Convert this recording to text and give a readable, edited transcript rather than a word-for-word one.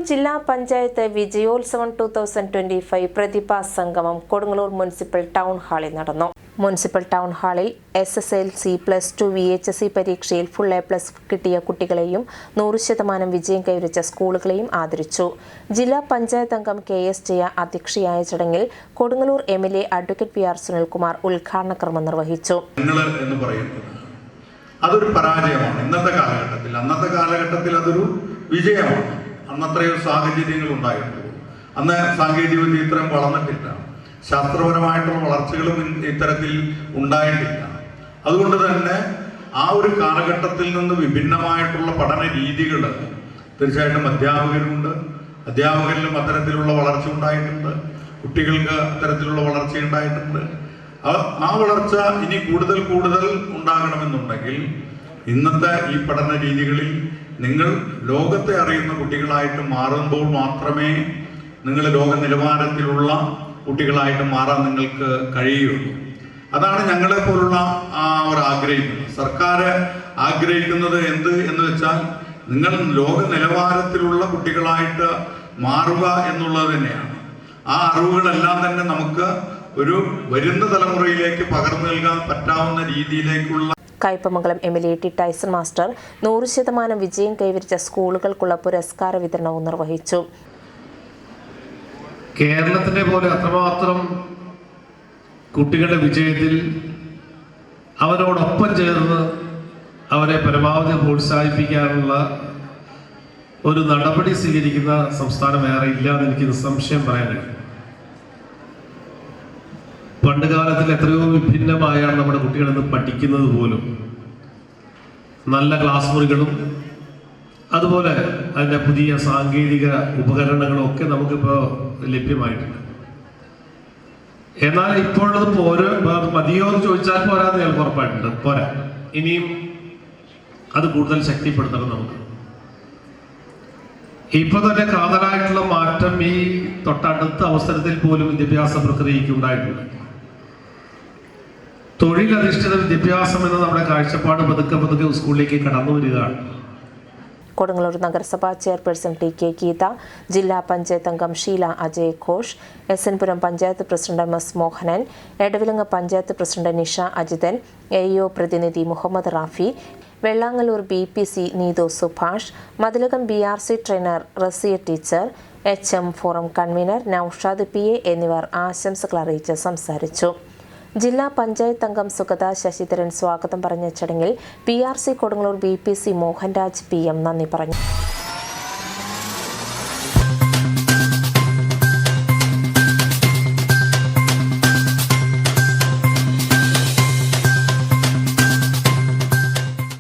ജില്ലാ പഞ്ചായത്ത് വിജയോത്സവം 2025 പ്രതിഭാ സംഗമം Kodungallur municipal town ഹാളിൽ നടന്നു. മുനിസിപ്പൽ ടൗൺ ഹാളിൽ SSLC+2 VHSE പരീക്ഷയിൽ ഫുൾ A+ കിട്ടിയ കുട്ടികളെയും 100% വിജയം കൈവരിച്ച സ്കൂളുകളെയും ആദരിച്ചു. ജില്ലാ പഞ്ചായത്ത് അംഗം KS ജയ അധ്യക്ഷയായ ചടങ്ങിൽ Kodungallur MLA advocate PR Sunilkumar ഉദ്ഘാടന കർമ്മം നിർവഹിച്ചു. അതൊരു പരാജയമാണ് ഇന്നത്തെ കാലഘട്ടത്തിൽ. അന്നത്തെ കാലഘട്ടത്തിൽ അതൊരു വിജയമാണ്. അന്നത്രയോ സാഹചര്യങ്ങൾ ഉണ്ടായിട്ടുള്ളൂ. അന്ന് സാങ്കേതിക വിദ്യ ഇത്രയും വളർന്നിട്ടില്ല, ശാസ്ത്രപരമായിട്ടുള്ള വളർച്ചകളും ഇത്തരത്തിൽ ഉണ്ടായിട്ടില്ല. അതുകൊണ്ട് തന്നെ ആ ഒരു കാലഘട്ടത്തിൽ നിന്ന് വിഭിന്നമായിട്ടുള്ള പഠന രീതികൾ തീർച്ചയായിട്ടും അധ്യാപകരുണ്ട്. അധ്യാപകരിലും അത്തരത്തിലുള്ള വളർച്ച ഉണ്ടായിട്ടുണ്ട്, കുട്ടികൾക്ക് അത്തരത്തിലുള്ള വളർച്ച ഉണ്ടായിട്ടുണ്ട്. ആ വളർച്ച ഇനി കൂടുതൽ ഉണ്ടാകണമെന്നുണ്ടെങ്കിൽ ഇന്നത്തെ ഈ പഠന രീതികളിൽ നിങ്ങൾ ലോകത്തെ അറിയുന്ന കുട്ടികളായിട്ട് മാറുമ്പോൾ മാത്രമേ നിങ്ങൾ ലോക നിലവാരത്തിലുള്ള കുട്ടികളായിട്ട് മാറാൻ നിങ്ങൾക്ക് കഴിയുള്ളൂ. അതാണ് ഞങ്ങളെ പോലുള്ള അവർ ആഗ്രഹിക്കുന്നത്. സർക്കാർ ആഗ്രഹിക്കുന്നത് എന്ന് വെച്ചാൽ നിങ്ങൾ ലോക നിലവാരത്തിലുള്ള കുട്ടികളായിട്ട് മാറുക എന്നുള്ളത് തന്നെയാണ്. ആ അറിവുകളെല്ലാം തന്നെ നമുക്ക് ഒരു വരുന്ന തലമുറയിലേക്ക് പകർന്നു നൽകാൻ പറ്റാവുന്ന രീതിയിലേക്കുള്ള Kaipamangalam MLA T Tyson master 100% വിജയം കൈവരിച്ച സ്കൂളുകൾക്കുള്ള പുരസ്കാര വിതരണവും നിർവഹിച്ചു. കേരളത്തിനെ പോലെ അത്രമാത്രം കുട്ടികളുടെ വിജയത്തിൽ അവരോടൊപ്പം ചേർന്ന് അവരെ പരമാവധി പ്രോത്സാഹിപ്പിക്കാനുള്ള ഒരു നടപടി സ്വീകരിക്കുന്ന സംസ്ഥാനം വേറെ ഇല്ല എന്ന് എനിക്ക് നിസ്സംശയം പറയാൻ കഴിയും. പണ്ട് കാലത്തിൽ എത്രയോ വിഭിന്നമായാണ് നമ്മുടെ കുട്ടികളിന്ന് പഠിക്കുന്നത് പോലും. നല്ല ക്ലാസ് മുറികളും അതുപോലെ അതിൻ്റെ പുതിയ സാങ്കേതിക ഉപകരണങ്ങളും ഒക്കെ നമുക്കിപ്പോൾ ലഭ്യമായിട്ടുണ്ട്. എന്നാൽ ഇപ്പോഴത് മതിയോ എന്ന് ചോദിച്ചാൽ പോരാന്ന് ഞാൻ ഉറപ്പായിട്ടുണ്ട്. പോരാ, ഇനിയും അത് കൂടുതൽ ശക്തിപ്പെടുത്തണം. നമുക്ക് ഇപ്പൊ തന്നെ കാതലായിട്ടുള്ള മാറ്റം ഈ തൊട്ടടുത്ത അവസരത്തിൽ പോലും വിദ്യാഭ്യാസ പ്രക്രിയയ്ക്ക് ഉണ്ടായിട്ടുണ്ട്. തൊഴിലധിഷ്ഠിത വിദ്യാഭ്യാസം എന്ന നമ്മുടെ കാഴ്ചപ്പാട് പതുക്കെ സ്കൂളിലേക്ക് കടന്നു വരികയാണ്. കൊടുങ്ങല്ലൂർ നഗരസഭാ ചെയർപേഴ്സൺ TK ഗീത, ജില്ലാ പഞ്ചായത്ത് അംഗം ഷീല അജയ് ഘോഷ്, SN-പുരം panchayat president MS Mohanan, Edavilangu panchayat president Nisha Ajithan, AEO പ്രതിനിധി Muhammad Rafi, Vellangallur BPC Neethu Subhash, Mathilakam BRC trainer Rasiya teacher, HM forum convener Noushad PA എന്നിവർ ആശംസകൾ അറിയിച്ച് സംസാരിച്ചു. ജില്ലാ പഞ്ചായത്ത് അംഗം സുഗത ശശിധരൻ സ്വാഗതം പറഞ്ഞ ചടങ്ങിൽ PRC Kodungallur BPC Mohanraj PM നന്ദി പറഞ്ഞു.